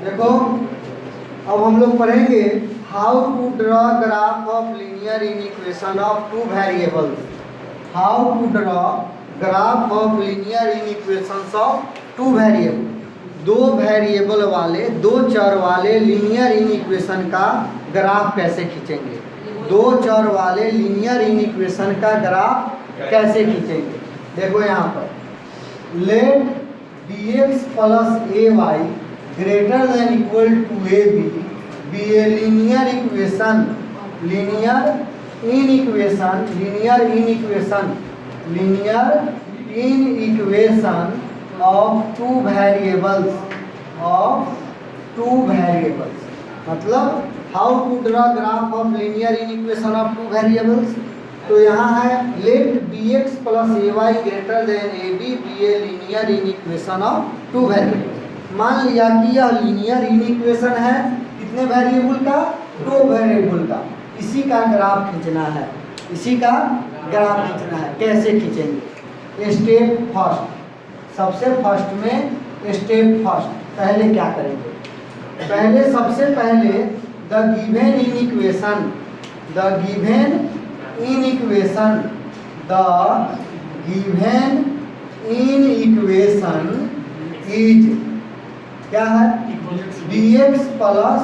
देखो अब हम लोग पढ़ेंगे how to draw graph of linear inequation of two variables. How to draw graph of linear inequations of two variable. दो variable वाले, दो चर वाले लीनियर इन इक्वेशन का ग्राफ कैसे खींचेंगे। दो चर वाले लीनियर इन इक्वेशन का ग्राफ कैसे खींचेंगे। देखो यहाँ पर let dx plus A Y greater than equal to A B A linear equation. Linear inequation of two variables मतलब how to draw graph of linear inequation of two variables. तो यहाँ है let dx plus A Y greater than A B A linear inequation of two variables. मान लिया कि यह linear in equation है कितने वेरिएबल का, दो वेरिएबल का। इसी का ग्राफ खींचना है, इसी का ग्राफ खींचना है। कैसे खींचेंगे। स्टेप फर्स्ट, सबसे फर्स्ट में स्टेप फर्स्ट पहले क्या करेंगे। पहले सबसे पहले the given inequation is क्या है, dx plus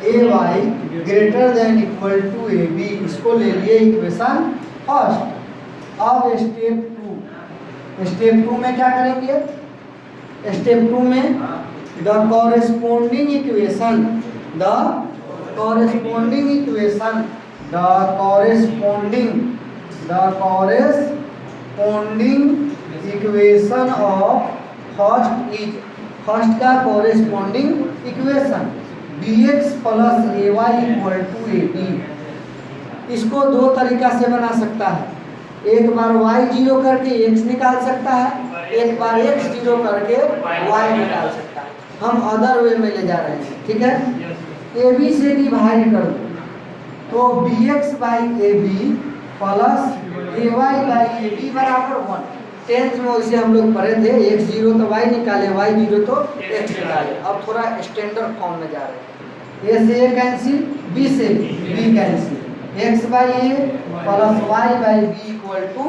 A Y greater than equal to A b. इसको ले लिए इक्वेशन फर्स्ट। अब स्टेप टू में क्या करेंगे। स्टेप टू में the corresponding equation of first is, first का corresponding equation dx plus A y equal to A b. इसको दो तरीका से बना सकता है। एक बार y जीरो करके x निकाल सकता है, एक बार x जीरो करके y निकाल सकता है। हम अदर वे में ले जा रहे हैं, ठीक है। ए बी से डिवाइड कर दो तो bx by A B plus A Y by A B बराबर 1। टेंथ में वैसे हम लोग पढ़े थे x जीरो तो y निकाले, y जीरो तो x निकाले। अब थोड़ा स्टैंडर्ड फॉर्म में जा रहे हैं। a से a कैंसिल, b से b cancel, x by A plus y by B equal to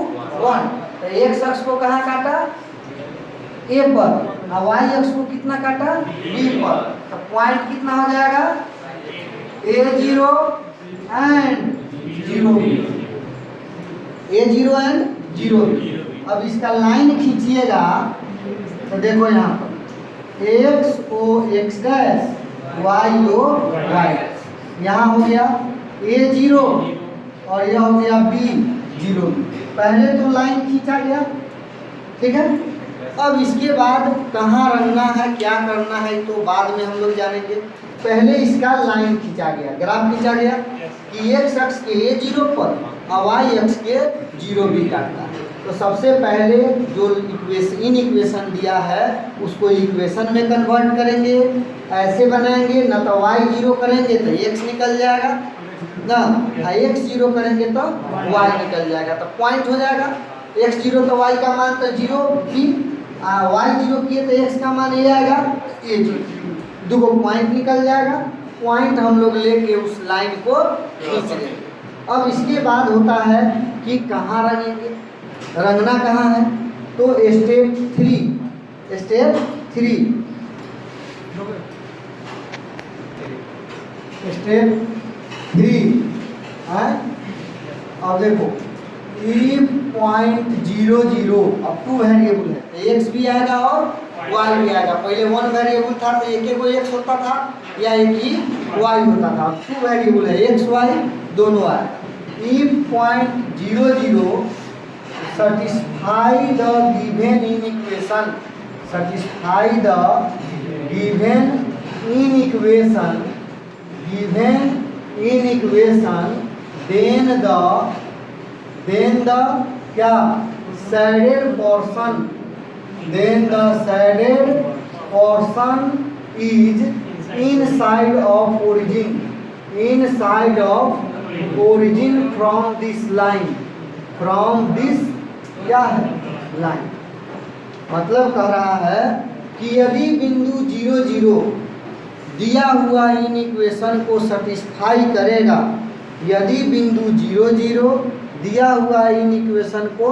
1। तो x अक्ष को कहाँ काटा, a पर, और y अक्ष को कितना काटा, b पर। तो पॉइंट कितना हो जाएगा, a जीरो एंड जीरो। अब इसका लाइन खींचिएगा तो देखो यहाँ पर x ओ x डैश y ओ y। यहाँ हो गया a जीरो और यह हो गया b जीरो। पहले तो लाइन खींचा गया, ठीक है। अब इसके बाद कहाँ रखना है, क्या करना है, तो बाद में हम लोग जानेंगे। पहले इसका लाइन खींचा गया, ग्राफ खींचा गया कि x अक्ष के a जीरो पर और y अक्ष के जीरो भी काटता है। तो सबसे पहले जो इन इक्वेशन दिया है उसको इक्वेशन में कन्वर्ट करेंगे, ऐसे बनाएंगे ना। तो y जीरो करेंगे तो x निकल जाएगा ना, x जीरो करेंगे तो y निकल जाएगा। तो पॉइंट हो जाएगा, x जीरो तो y का मान तो जीरो, b y जीरो किए तो x का मान ये आएगा a जीरो। दो पॉइंट निकल जाएगा। पॉइंट हम लोग लेके उस लाइन को खींच लेंगे। अब इसके बाद होता है कि कहाँ रंगेंगे, रंगना कहाँ है। तो स्टेप थ्री है। अब देखो ई पॉइंट जीरो जीरो, अब टू वेरिएबल है तो एक्स भी आएगा और वाई भी आएगा। पहले वन वेरिएबल था तो एक को एक्स होता था या एक ही वाई होता था। टू वेरिएबल है, एक्स वाई दोनों आए। ई point zero zero satisfy the given in equation, then the क्या shaded portion is inside of origin from this line, क्या है लाइन। मतलब कह रहा है कि यदि बिंदु 0 0 दिया हुआ इन इक्वेशन को सेटिस्फाई करेगा यदि बिंदु 0 0 दिया हुआ इन इक्वेशन को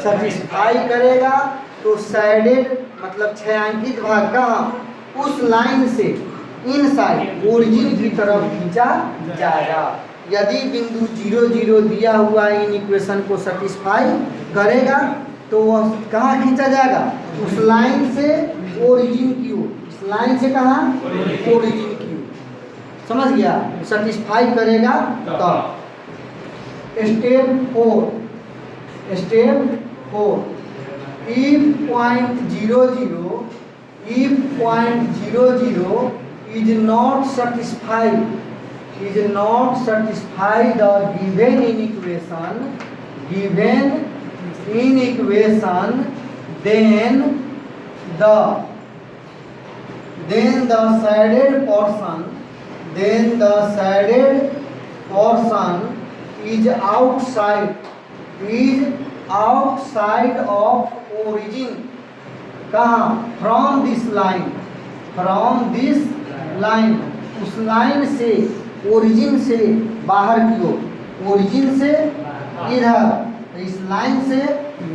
सेटिस्फाई करेगा तो साइडेड मतलब छायांकित भाग कहाँ उस लाइन से इन साइड ओरिजिन की तरफ खींचा जाएगा। यदि बिंदु 0 0 दिया हुआ इन इक्वेशन को सेटिस्फाई करेगा तो वह कहाँ खींचा जाएगा उस लाइन से ओरिजिन की ओर, इस लाइन से कहाँ ओरिजिन की ओर। समझ गया? सेटिस्फाई करेगा तब। Step 4 if point 0 0 is not satisfy the given in equation then the shaded portion is outside of origin कहाँ from this line उस लाइन से ओरिजिन से बाहर की ओर, ओरिजिन से इधर, इस लाइन से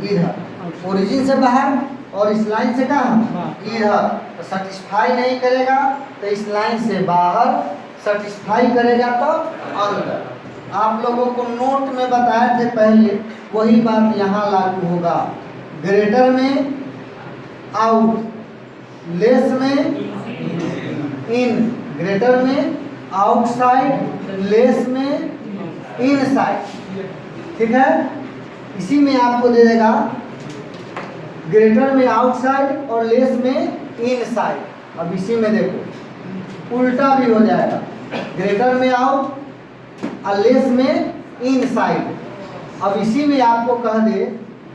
इधर, ओरिजिन से बाहर और इस लाइन से कहाँ इधर। तो सेटिस्फाई नहीं करेगा तो इस लाइन से बाहर, सेटिस्फाई करेगा तो अंदर। आप लोगों को नोट में बताए थे पहले, वही बात यहाँ लागू होगा। ग्रेटर में आउट, लेस में इन, ग्रेटर में आउटसाइड, लेस में इनसाइड। ठीक है? इसी में आपको दे देगा ग्रेटर में आउटसाइड और लेस में इनसाइड। अब इसी में देखो उल्टा भी हो जाएगा, ग्रेटर में आउट और लेस में इनसाइड। अब इसी में आपको कह दे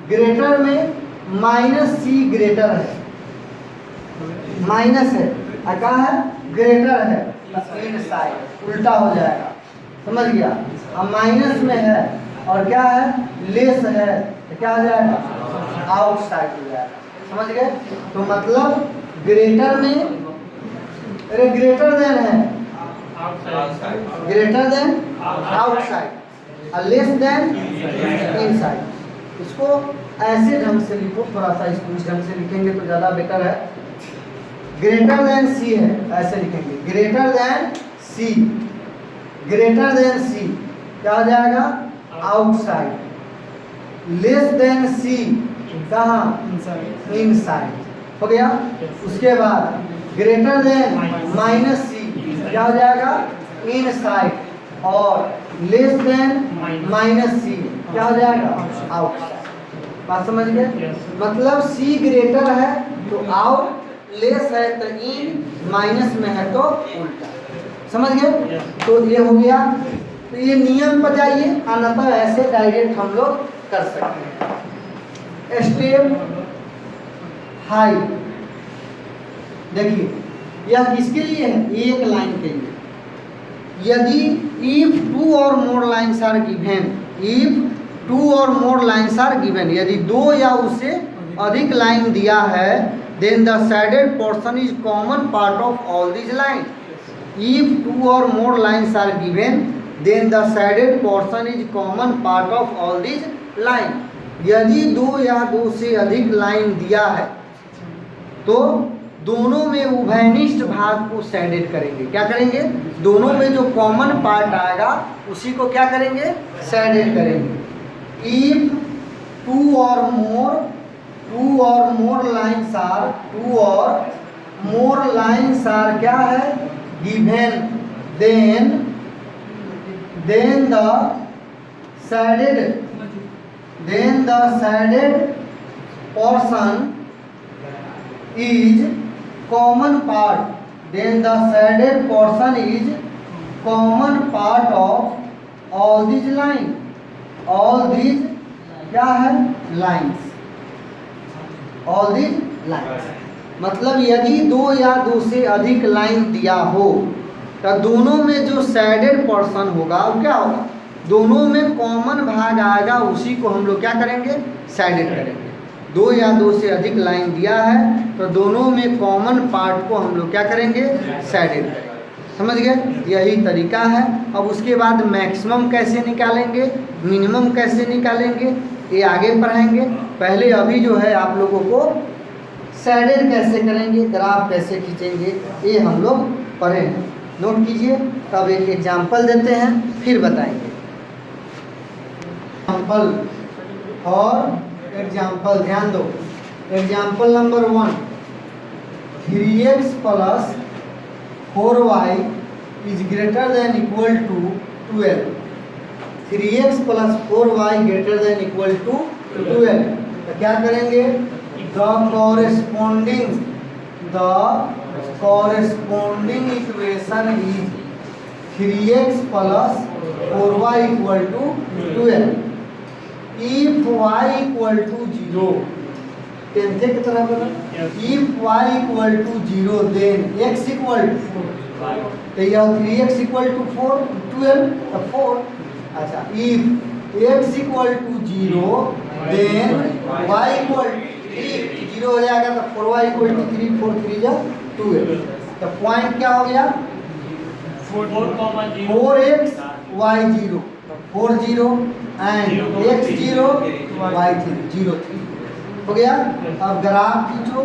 ग्रेटर में -c ग्रेटर है, माइनस है और क्या है ग्रेटर है, इनसाइड उल्टा हो जाएगा। समझ गया? अब माइनस में है और क्या है लेस है तो क्या हो जाएगा आउटसाइड हो जाएगा। समझ गए? तो मतलब ग्रेटर में, अरे ग्रेटर देन है, ग्रेटर देन आउटसाइड और लेस देन इनसाइड। इसको ऐसे ढंग से लिखो, थोड़ा सा इसको इस ढंग से लिखेंगे तो ज़्यादा बेटर है। ग्रेटर देन सी है, ऐसे लिखेंगे ग्रेटर देन सी, ग्रेटर देन सी क्या हो जाएगा आउटसाइड, लेस देन सी कहाँ इनसाइड। हो गया? उसके बाद ग्रेटर देन -c क्या हो जाएगा इनसाइड और लेस देन -c क्या हो जाएगा आउटसाइड। बात समझ गए? मतलब c ग्रेटर है तो आउट, लेस है तो इन, माइनस में है तो उल्टा। समझ गए? तो ये हो गया। तो ये नियम पर जाइए, अन्यथा ऐसे डायरेक्ट हम लोग कर सकते हैं। स्टेप 5 देखिए, यह किसके लिए है? एक लाइन के लिए। यदि इफ 2 और more lines are given, if 2 और मोर लाइन्स आर गिवन, यदि 2 या उससे अधिक लाइन दिया है, then the shaded portion is common part of all these lines. If 2 or more lines are given, then the shaded portion is common part of all these lines. यदि 2 या 2 से अधिक लाइन दिया है तो दोनों में उभयनिष्ठ भाग को shaded करेंगे। क्या करेंगे? दोनों में जो कॉमन पार्ट आएगा उसी को क्या करेंगे shaded करेंगे। If 2 or more lines are क्या है given, then the shaded portion is common part, then the shaded portion is common part of all these lines, all these क्या है lines, all these lines। मतलब यदि 2 या 2 से अधिक लाइन दिया हो तो दोनों में जो shaded portion होगा वो क्या होगा, दोनों में कॉमन भाग आएगा, उसी को हम लोग क्या करेंगे shaded करेंगे। 2 या 2 से अधिक लाइन दिया है तो दोनों में कॉमन पार्ट को हम लोग क्या करेंगे shaded करेंगे। समझ गए? यही तरीका है। अब उसके बाद मैक्सिमम कैसे निकालेंगे, मिनिमम कैसे निकालेंगे, ये आगे पढ़ाएंगे। पहले अभी जो है आप लोगों को शेडेड कैसे करेंगे, ग्राफ कैसे खींचेंगे, ये हम लोग पढ़ेंगे। नोट कीजिए। तब एक एग्जाम्पल देते हैं, फिर बताएंगे। एग्जाम्पल ध्यान दो। Example number 1, 3x plus 4y is greater than equal to 12। 3x plus 4y greater than equal to 12। तो क्या करेंगे? The corresponding equation is 3x plus 4y equal to 12। If y equal to 0, टेंथे की तरह बोला, if y equal to 0 then x equal to, तो यह 3x equal to 4 12 तो 4। अच्छा, if x equal to 0 then y equal to 3, 0 हो जाएगा तो 4y इक्वल टू 3, 4 3 जा 12। तो पॉइंट क्या हो गया? 4x y 0, 4 0 and x 0 y 3 0 3 हो गया। अब ग्राफ खींचो।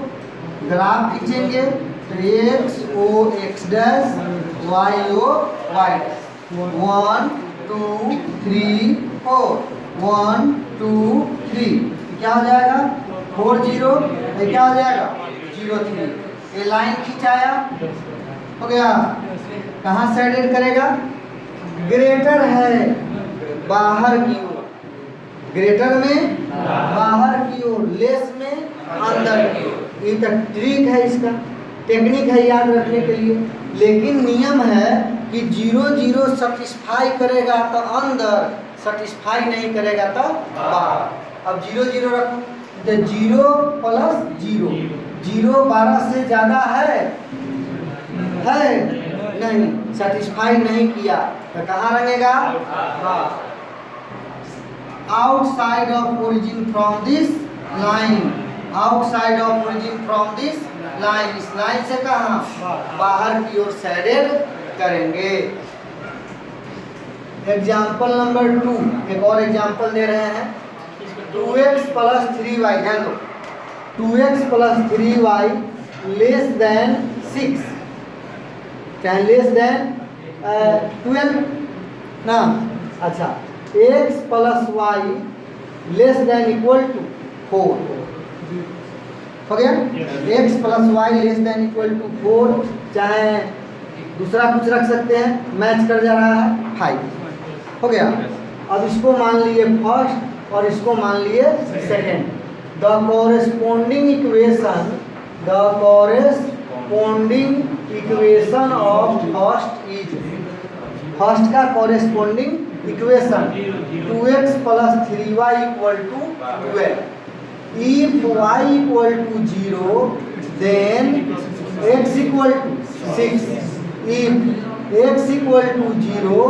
ग्राफ खींचेंगे तो x o x dash y o y dash, 1 2 3 4, 1 2 3, क्या हो जाएगा? 4 0, ये क्या हो जाएगा? 0 3। ये लाइन खिंचाया, हो गया। कहाँ शेडेड करेगा? ग्रेटर है बाहर की ओर, ग्रेटर में बाहर की ओर, लेस में अंदर की ओर। ये तो ट्रिक है, इसका टेक्निक है याद रखने के लिए। लेकिन नियम है कि 0 0 सेटिस्फाई करेगा तो अंदर, सेटिस्फाई नहीं करेगा तो बाहर। अब 0 0 रखो तो 0 प्लस 0, 0 12 से ज़्यादा है नहीं, सेटिस्फाई नहीं किया तो कहाँ रंगेगा? Outside of origin from this line, outside of origin from this line, इस लाइन से कहाँ? बाहर की ओर शेडेड करेंगे। एग्जाम्पल नंबर 2, एक और एग्जाम्पल दे रहे हैं। 2x प्लस 3y, ध्यान दो, 2x plus 3y less than 6, क्या लेस देन 12 ना? अच्छा, x plus y less than equal to 4 हो गया। x plus y less than equal to 4, चाहे दूसरा कुछ रख सकते हैं, मैच कर जा रहा है 5 हो गया। अब इसको मान लिए फर्स्ट और इसको मान लिए second. The corresponding equation of first is, first का corresponding equation 2x plus 3y equal to 12। If y equal to 0 then x equal to 6, if x equal to 0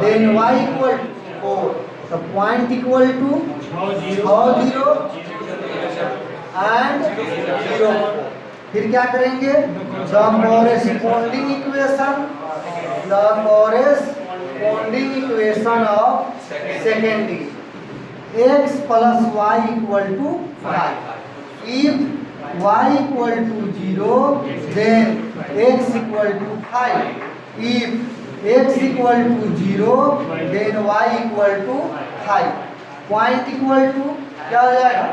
then y equal to 4। तो point equal to 0 and 0। फिर क्या करेंगे? The corresponding equation of second is x plus y equal to 5। If y equal to 0 then x equal to 5। If x equal to 0 then y equal to 5। Point equal to क्या हो जाएगा?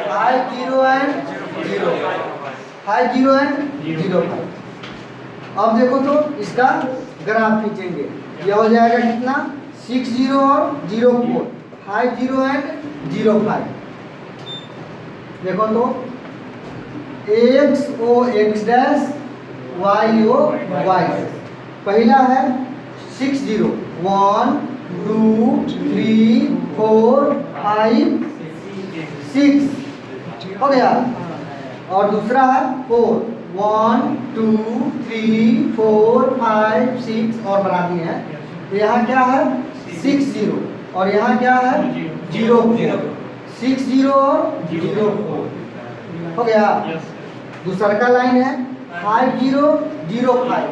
5 0 and 0, 5 0 and 0 5। अब देखो तो इसका graph खींचेंगे, यह हो जाएगा कितना? 6 0 और 0 4, 5 0 एंड 0 5। देखो तो x o x dash y o y dash, पहला है 6 0, 1 2 3 4 5 6 हो गया। और दूसरा है 4, 1 2 3 4 5 6 और बना दिए हैं। तो यहाँ क्या है? 6 0 और यहाँ क्या है? 0 4, 6 0 और 0 4 हो गया। दूसरा का लाइन है 5 0 0 5,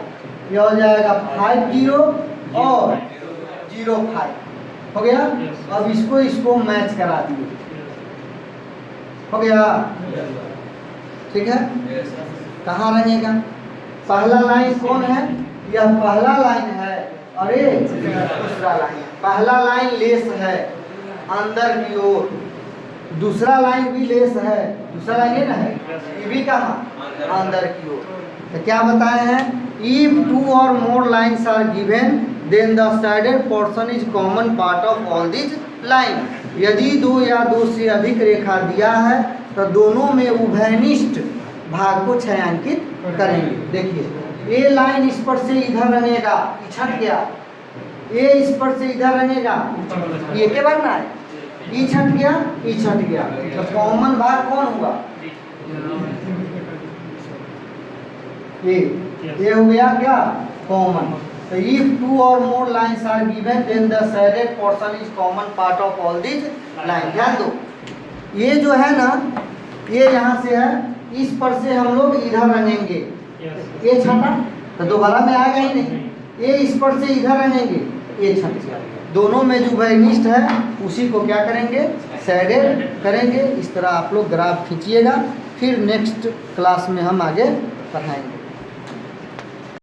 ये हो जाएगा 5 0 और 0 5 हो गया। अब इसको मैच करा दिए, हो गया, ठीक है। कहाँ रहेगा? पहला लाइन कौन है? यह पहला लाइन है और ये दूसरा लाइन है। पहला लाइन लेस है अंदर की ओर, दूसरा लाइन भी लेस है, दूसरा लाइन ये ना है, ये भी कहाँ? अंदर की ओर। तो क्या बताए हैं? If 2 or more lines are given then the shaded portion is common part of all these line। यदि 2 या 2 से अधिक रेखा दिया है तो दोनों में उभयनिष्ठ भाग को छायांकित करेंगे। देखिए ये लाइन इस पर से इधर रहेगा, छट गया, ये इस पर से इधर रहेगा, ये के बनना है, ई छट गया, ई छट गया, तो कॉमन भाग कौन हुआ? ये हो गया क्या? कॉमन। तो if 2 or more lines are given then the shaded portion is common part of all these lines। ध्यान दो, ये जो है ना, ये यहाँ से है, इस पर से हम लोग इधर रंगेंगे, ये छटा तो दोबारा में आएगा ही नहीं, ये इस पर से इधर रंगेंगे, ये छट गया। दोनों में जो उभयनिष्ठ है उसी को क्या करेंगे? शैडेड करेंगे। इस तरह आप लोग ग्राफ खींचिएगा, फिर नेक्स्ट क्लास में हम आगे पढ़ाएंगे।